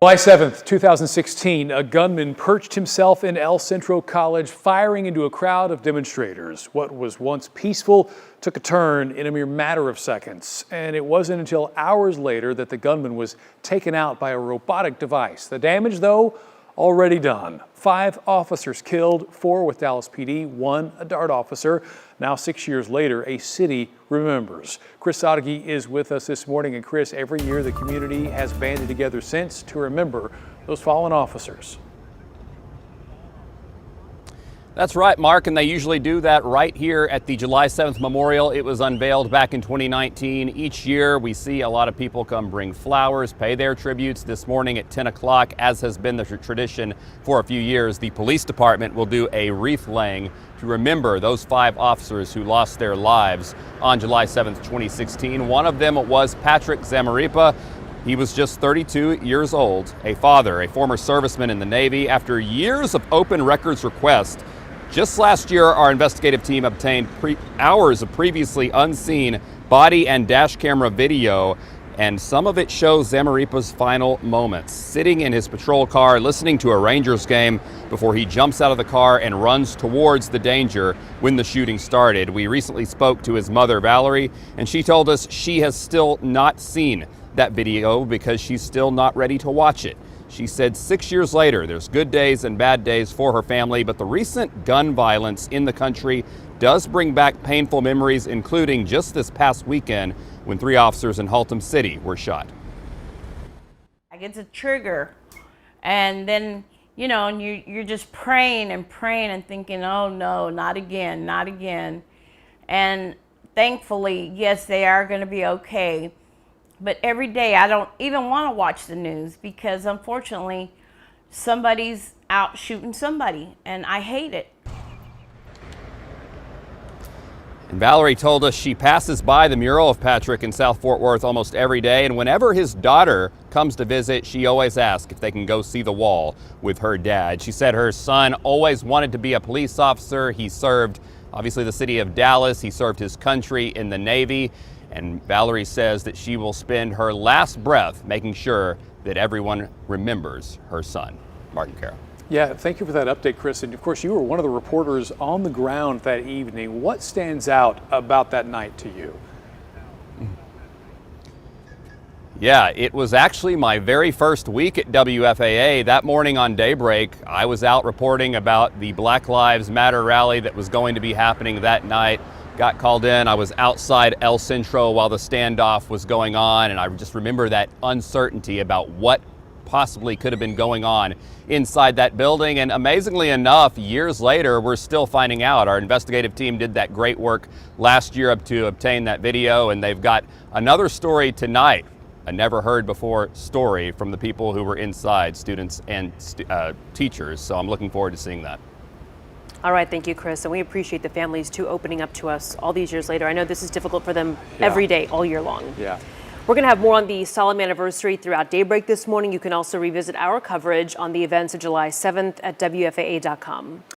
July 7th, 2016, a gunman perched himself in El Centro College, firing into a crowd of demonstrators. What was once peaceful took a turn in a mere matter of seconds. And it wasn't until hours later that the gunman was taken out by a robotic device. The damage, though, already done. 5 officers killed, 4 with Dallas PD, 1 a DART officer. Now 6 years later, a city remembers. Chris Sadeghi is with us this morning. And Chris, every year the community has banded together since to remember those fallen officers. That's right, Mark, and they usually do that right here at the July 7th Memorial. It was unveiled back in 2019. Each year we see a lot of people come bring flowers, pay their tributes. This morning at 10 o'clock, as has been the tradition for a few years, the police department will do a wreath laying to remember those 5 officers who lost their lives on July 7th, 2016. One of them was Patrick Zamarripa. He was just 32 years old, a father, a former serviceman in the Navy. After years of open records requests, just last year, our investigative team obtained hours of previously unseen body and dash camera video, and some of it shows Zamarripa's final moments, sitting in his patrol car, listening to a Rangers game before he jumps out of the car and runs towards the danger when the shooting started. We recently spoke to his mother, Valerie, and she told us she has still not seen that video because she's still not ready to watch it. She said 6 years later, there's good days and bad days for her family, but the recent gun violence in the country does bring back painful memories, including just this past weekend when 3 officers in Haltom City were shot. I get a trigger, and then, you know, and you're just praying and praying and thinking, oh no, not again, not again. And thankfully, yes, they are going to be okay. But every day I don't even want to watch the news because unfortunately somebody's out shooting somebody and I hate it. And Valerie told us she passes by the mural of Patrick in South Fort Worth almost every day, and whenever his daughter comes to visit, she always asks if they can go see the wall with her dad. She said her son always wanted to be a police officer. He served, obviously, the city of Dallas. He served his country in the Navy. And Valerie says that she will spend her last breath making sure that everyone remembers her son. Martin Carroll. Yeah, thank you for that update, Chris. And of course, you were one of the reporters on the ground that evening. What stands out about that night to you? Yeah, it was actually my very first week at WFAA. That morning on daybreak, I was out reporting about the Black Lives Matter rally that was going to be happening that night. Got called in. I was outside El Centro while the standoff was going on, and I just remember that uncertainty about what possibly could have been going on inside that building. And amazingly enough, years later, we're still finding out. Our investigative team did that great work last year to obtain that video, and they've got another story tonight, a never heard before story from the people who were inside, students and teachers. So I'm looking forward to seeing that. All right, thank you, Chris. And we appreciate the families too opening up to us all these years later. I know this is difficult for them every day, all year long. Yeah. We're going to have more on the solemn anniversary throughout daybreak this morning. You can also revisit our coverage on the events of July 7th at WFAA.com.